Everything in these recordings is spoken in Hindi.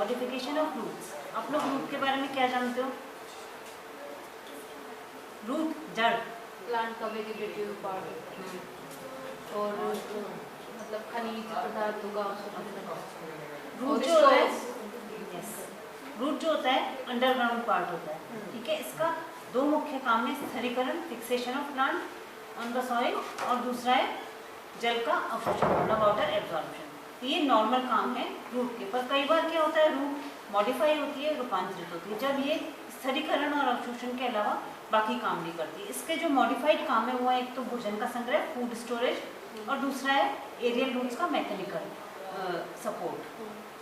Modification of roots. आप लोग रूट के बारे में क्या जानते हो? रूट जड़, प्लांट का वेजिटेटिव पार्ट और मतलब खनिज पदार्थों का रूट जो होता है, यस, रूट जो होता है अंडरग्राउंड पार्ट होता है, ठीक है। इसका दो मुख्य काम है, स्थिरीकरण, fixation of plant on the soil, और दूसरा है जल का अवशोषण, मतलब वाटर एब्जॉर्प्शन। तो ये नॉर्मल काम है रूट के। पर कई बार क्या होता है, रूट मॉडिफाई होती है, रूपांतरित होती है, जब ये स्थिरीकरण और अवशोषण के अलावा बाकी काम नहीं करती। इसके जो मॉडिफाइड काम है वो है एक तो भोजन का संग्रह, फूड स्टोरेज, और दूसरा है एरियल रूट्स का मैकेनिकल सपोर्ट,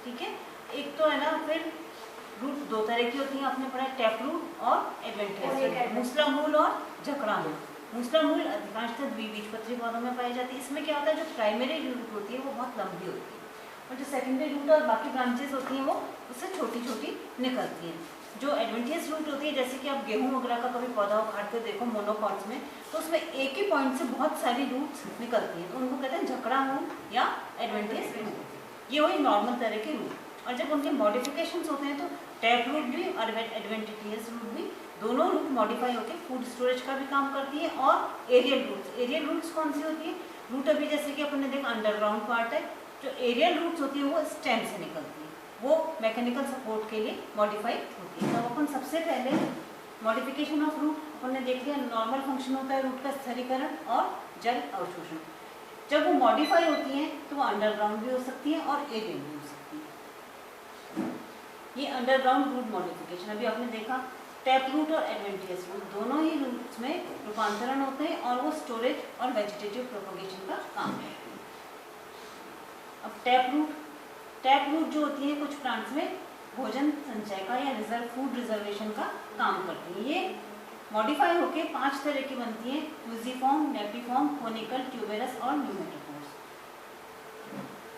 ठीक है। एक तो है ना, फिर रूट दो तरह की होती हैं, आपने पढ़ा है, टैप रूट और एडवेंटियस, मूसला मूल और झकड़ा मूल। मूसला मूल अधिकांशतः द्विबीजपत्री पौधों में पाई जाती है। इसमें क्या होता है, जो प्राइमरी रूट होती है वो बहुत लंबी होती है, और जो सेकेंडरी रूट और बाकी ब्रांचेस होती हैं वो उससे छोटी छोटी निकलती हैं। जो एडवेंटियस रूट होती है, जैसे कि आप गेहूं वगैरह का कभी पौधा उखाड़ते देखो मोनोकॉट्स में, तो उसमें एक ही पॉइंट से बहुत सारी रूट्स निकलती हैं, तो उनको कहते हैं झकड़ा मूल या एडवेंटियस रूट। ये वही नॉर्मल तरह के रूट। और जब उनके मॉडिफिकेशंस होते हैं तो टैप रूट भी और एडवेंटियस रूट भी, दोनों रूट मॉडिफाई होकर फूड स्टोरेज का भी काम करती है। और एरियल रूट्स, एरियल रूट्स कौन सी होती है? रूट अभी जैसे कि अपन ने देखा अंडरग्राउंड पार्ट है, जो एरियल रूट्स होती है वो स्टेम से निकलती है, वो मैकेनिकल सपोर्ट के लिए मॉडिफाई होती है। तब अपन सबसे पहले मॉडिफिकेशन ऑफ रूट अपन ने देख लिया, नॉर्मल फंक्शन होता है रूट का स्थिरीकरण और जल अवशोषण। जब वो मॉडिफाई होती हैं तो वो अंडरग्राउंड भी हो सकती है और एरियल भी हो सकती है। ये अंडरग्राउंड रूट मॉडिफिकेशन अभी आपने देखा, टैप रूट और एडवेंटियस रूट दोनों ही रूट्स में रूपांतरण होते हैं और वो स्टोरेज और वेजिटेटिव प्रोपगेशन का काम है। अब टैप रूट जो होती है कुछ प्लांट्स में भोजन संचय का या रिजर्व फूड रिजर्वेशन का काम करती है। ये मॉडिफाई होके 5 तरह की बनती है, फ्यूजिफॉर्म, नेपिफॉर्म, कोनिकल, ट्यूबेरस और न्यूमेटोफोर्स।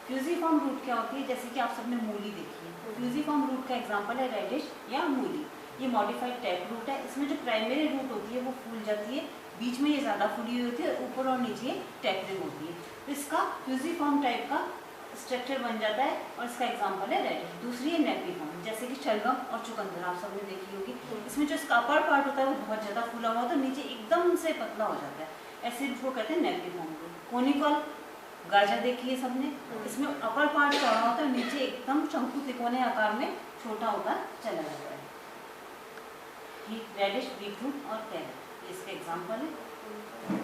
फ्यूजिफॉर्म रूट क्या होती है? जैसे कि आप सबने मूली देखी है, तो फ्यूजिफॉर्म रूट का एग्जांपल है रेडिश या मूली। ये मॉडिफाइड टैप रूट है। इसमें जो प्राइमरी रूट होती है वो फूल जाती है, बीच में ये ज़्यादा फूली हुई होती है, ऊपर और नीचे टैपरिंग होती है। तो इसका फ्यूजिफॉर्म टाइप का स्ट्रक्चर बन जाता है और इसका एग्जांपल है रेडिश। दूसरी है नेपिफॉर्म, जैसे कि शलगम और चुकंदर आप सबने देखी होगी। इसमें जो इसका अपर पार्ट होता है वो बहुत ज़्यादा फूला हुआ होता है, नीचे एकदम से पतला हो जाता है, ऐसे इसको कहते हैं नेपिफॉर्म रूट। कोनिकल, गाजर देखी है सबने, इसमें अपर पार्ट चौड़ा होता है, नीचे एकदम शंकु तिकोने आकार में छोटा होता चला जाता है। रेडिश, बीटरूट और कैरेट इसके एग्जांपल है।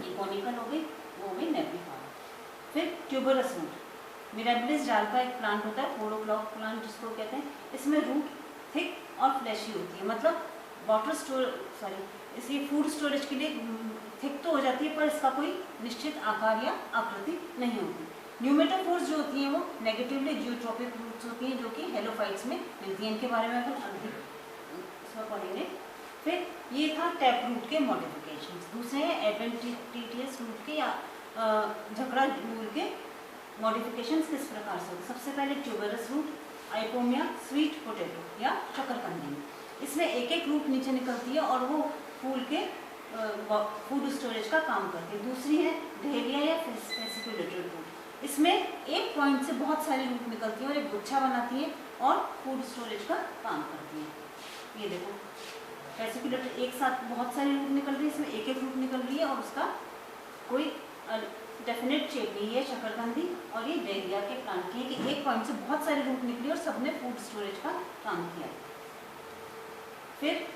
ये कोनिकल हो गई, वो भी नेपिफॉर्म। फिर ट्यूबरस रूट, मिराबिलिस डाल का एक प्लांट होता है, फोड़ोक्लॉक प्लांट जिसको कहते हैं। इसमें रूट थिक और फ्लैशी होती है, मतलब इसकी फूड स्टोरेज के लिए थिक तो हो जाती है पर इसका कोई निश्चित आकार या आकृति नहीं होती। न्यूमेटोफोर्स जो होती हैं वो नेगेटिवली जियोट्रोपिक रूट्स होती हैं, जो कि हेलोफाइट्स में मिलती हैं। इनके बारे में अपन अधिक इसमें पढ़ेंगे। फिर ये था टैप रूट के मॉडिफिकेशन। दूसरे हैं एडवेंटियस रूट के या झकड़ा मूल के मॉडिफिकेशन किस प्रकार से होते। सबसे पहले tuberous root, ipomoea, sweet potato या शकरकंदी। इसमें एक एक रूट नीचे निकलती है और वो फूल के फूड स्टोरेज का काम करती है। दूसरी है ढेलिया या फेसिकुलेटेड रूट। इसमें एक पॉइंट से बहुत सारी रूट निकलती है और एक गुच्छा बनाती है और फूड स्टोरेज का काम करती है। ये देखो फेसिकुलेटेड, एक साथ बहुत सारी रूट निकल रही है, इसमें एक एक रूट निकल रही है और उसका कोई डेफिनेट शेप नहीं है। शकरकंदी और ये डेलिया के प्लांट की है कि एक पॉइंट से बहुत सारी रूट निकली और सबने फूड स्टोरेज का काम किया। फिर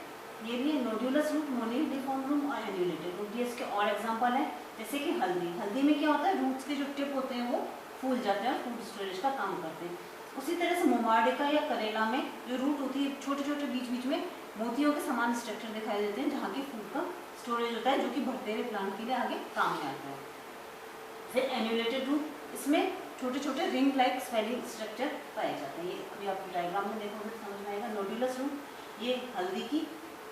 ये भी है नोड्यूलस रूट, मोनिडिफॉर्म रूट और एन्यूलेटेड रूट। ये इसके और एग्जांपल है, जैसे कि हल्दी में क्या होता है, रूट्स के जो टिप होते हैं वो फूल जाते हैं और फूड स्टोरेज का काम करते हैं। उसी तरह से मोमार्डिका या करेला में जो रूट होती है छोटे छोटे बीच बीच में मोतियों के समान स्ट्रक्चर दिखाई देते हैं, जहाँ की फूड का स्टोरेज होता है, जो कि बढ़ते हुए प्लांट के लिए आगे काम में आता है। फिर एन्यूलेटेड रूट, इसमें छोटे छोटे रिंग लाइक स्वेलिंग स्ट्रक्चर पाए जाते हैं। ये अभी आप डायग्राम में देखोगे समझ में आएगा। नोड्यूलस रूट ये हल्दी की,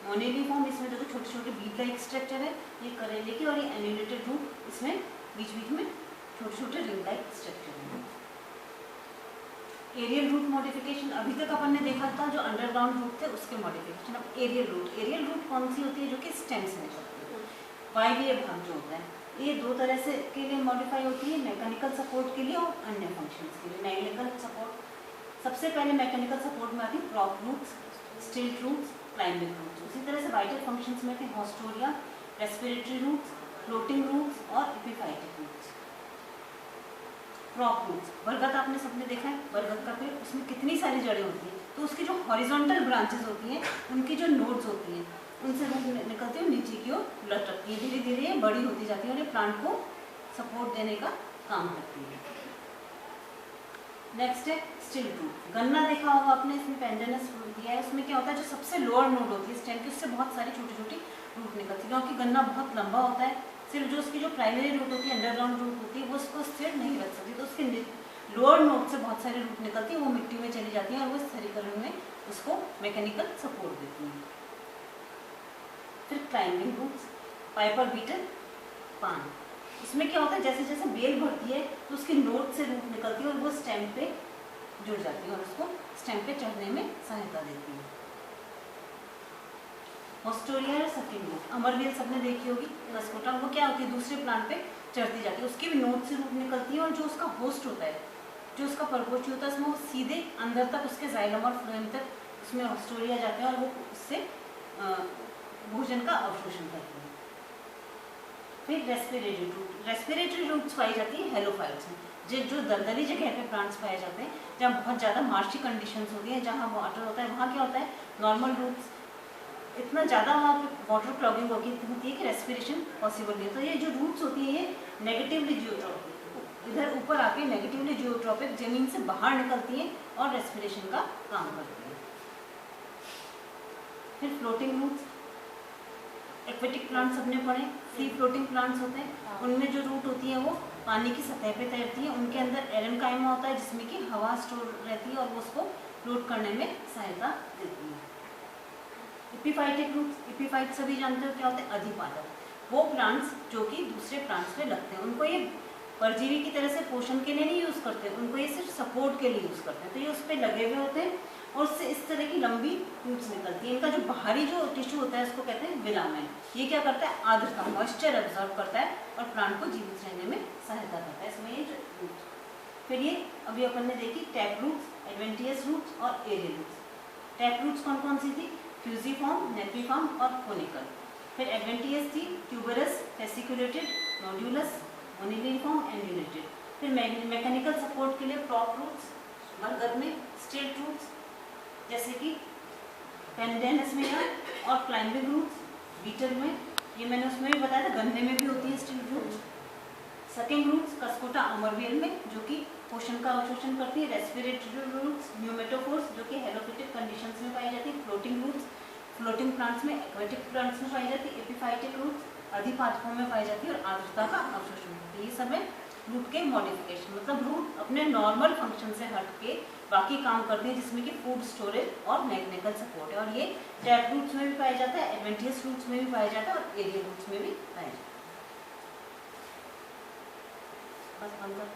मोनिडिफॉर्म इसमें देखो छोटे छोटे बीड लाइक स्ट्रक्चर है, ये करेले की, और ये एन्यूलेटेड रूट इसमें बीच बीच में छोटे छोटे रिंग लाइक स्ट्रक्चर है। एरियल रूट मॉडिफिकेशन अभी तक अपन ने देखा था जो अंडरग्राउंड रूट थे उसके मॉडिफिकेशन। अब एरियल रूट कौन सी होती है? जो कि स्टेम से निकलती है। वायवीय भाग जो होता है ये दो तरह से के लिए मॉडिफाई होती है, मैकेनिकल सपोर्ट के लिए और अन्य फंक्शंस के लिए। मैकेनिकल सपोर्ट सबसे पहले मैकेनिकल सपोर्ट में आती है prop roots, stilt roots, climbing roots. उसी तरह से वाइटल फंक्शंस में थे haustoria, respiratory roots, floating roots और एपिफाइटिक रूट्स। प्रॉप रूट्स, बरगद आपने सबने देखा है, बरगद का पेड़, उसमें कितनी सारी जड़ें होती हैं, तो उसकी जो हॉरिजॉन्टल ब्रांचेस होती हैं, उनकी जो नोड्स होती हैं, उनसे रूट निकलती है नीचे की ओर लटकती है, धीरे धीरे ये बड़ी होती जाती है और ये प्लांट को सपोर्ट देने का काम करती है। नेक्स्ट है स्टिल्ट रूट। गन्ना देखा होगा आपने, इसमें पेंडेनस फ्रूट दिया है, उसमें क्या होता है जो सबसे लोअर नोड होती है स्टेम की, उससे बहुत सारी छोटी छोटी रूट निकलती है, क्योंकि गन्ना बहुत लंबा होता है, सिर्फ जो उसकी जो प्राइमरी रूट होती है, अंडरग्राउंड रूट होती है, वो उसको स्थिर नहीं रख सकती, तो उसके लोअर नोड से बहुत सारी रूट निकलती है, वो मिट्टी में चली जाती है और वो स्थिरीकरण में उसको मैकेनिकल सपोर्ट देती है। फिर क्लाइंबिंग रूट्स, पाइपर बीटल पान, इसमें क्या होता है जैसे जैसे बेल बढ़ती है तो उसकी नोड से रूट निकलती है और वो स्टेम पे जुड़ जाती है और उसको स्टेम पे चढ़ने में सहायता देती है। हॉस्टोरिया या सकिंग रूट, अमरवेल सबने देखी होगी, कसकोटा, वो क्या होती है दूसरे प्लांट पे चढ़ती जाती है, उसकी भी नोड से रूट निकलती है और जो उसका होस्ट होता है, जो उसका परपोची होता है, उसमें वो सीधे अंदर तक उसके जाइलम और फ्लोएम तक उसमें हॉस्टोरिया जाते हैं और वो उससे भोजन का अवशोषण करते हैं। फिर रेस्पिरेटरी रूट, रेस्पिरेटरी रूट्स पाई जाती है हेलोफाइट्स में, जो दलदली जगह पे प्लांट्स पाए जाते हैं, जहाँ बहुत ज़्यादा मार्शी कंडीशंस होती हैं, जहाँ वाटर होता है, वहाँ क्या होता है नॉर्मल रूट्स इतना ज़्यादा वहाँ पे वाटर क्लॉगिंग होती है कि रेस्पिरेशन पॉसिबल नहीं है, तो ये जो रूट्स होती हैं ये नेगेटिवली जियोट्रॉपिक, इधर ऊपर आके नेगेटिवली जियोट्रॉपिक जमीन से बाहर निकलती हैं और रेस्पिरेशन का काम करती हैं। फिर फ्लोटिंग रूट्स, एक्वेटिक प्लांट्स सबने पढ़े, फ्री फ्लोटिंग प्लांट्स होते हैं, उनमें जो रूट होती है वो पानी की सतह पे तैरती है, उनके अंदर एरेनकाइमा होता है जिसमें कि हवा स्टोर रहती है और वो उसको फ्लोट करने में सहायता देती है। एपिफाइटिक रूट्स, एपिफाइट सभी जानते हो क्या होते हैं, अधिपादक, वो प्लांट्स जो कि दूसरे प्लांट्स पे लगते हैं, उनको ये परजीवी की तरह से पोषण के लिए नहीं यूज़ करते, उनको ये सिर्फ सपोर्ट के लिए यूज़ करते हैं, तो ये उस पर लगे हुए होते हैं और उससे इस तरह की लंबी रूट्स निकलती है। इनका जो बाहरी जो टिश्यू होता है उसको कहते हैं विलामेन, ये क्या करता है आर्द्रता मॉइस्चर एब्जॉर्ब करता है और प्लांट को जीवित रहने में सहायता करता है, इसमें ये रूट। फिर ये अभी अपन ने देखी टैप रूट्स, एडवेंटियस रूट्स और एरियल रूट्स। टैप रूट्स कौन कौन सी थी, फ्यूजिफॉर्म, नेफ्रीफॉर्म और कोनिकल। फिर एडवेंटियस थी ट्यूबरस, फेसिकुलेटेड, नोड्यूलस, ओनिलिफॉर्म, एंड्यूलेटेड। फिर मैकेनिकल सपोर्ट के लिए प्रॉप रूट्स, बरगद में स्टिल्ट रूट्स जैसे कि पेंडेनस में है, और क्लाइंबिंग रूट्स बीटल में, ये मैंने उसमें भी बताया था, गन्ने में भी होती है स्टिल्ट रूट्स। सकिंग रूट्स कसकोटा अमरवेल में जो कि पोषण का अवशोषण करती है। रेस्पिरेटरी रूट्स न्यूमेटोफोर्स जो कि हेलोफिटिक कंडीशंस में पाई जाती है। फ्लोटिंग रूट्स फ्लोटिंग प्लांट्स में, एक्वेटिक प्लांट्स में पाई जाती है। एपिफाइटिक रूट्स अधिपादकों में पाई जाती है और आर्द्रता का अवशोषण होती है। ये सब है रूट के मॉडिफिकेशन, मतलब रूट अपने नॉर्मल फंक्शन से हट के बाकी काम करते हैं जिसमें कि फूड स्टोरेज और मैकेनिकल सपोर्ट है, और ये टैप रूट्स में भी पाया जाता है, एडवेंटियस रूट्स में भी पाया जाता है और एरियल रूट्स में भी पाया जाता है। बस अंदर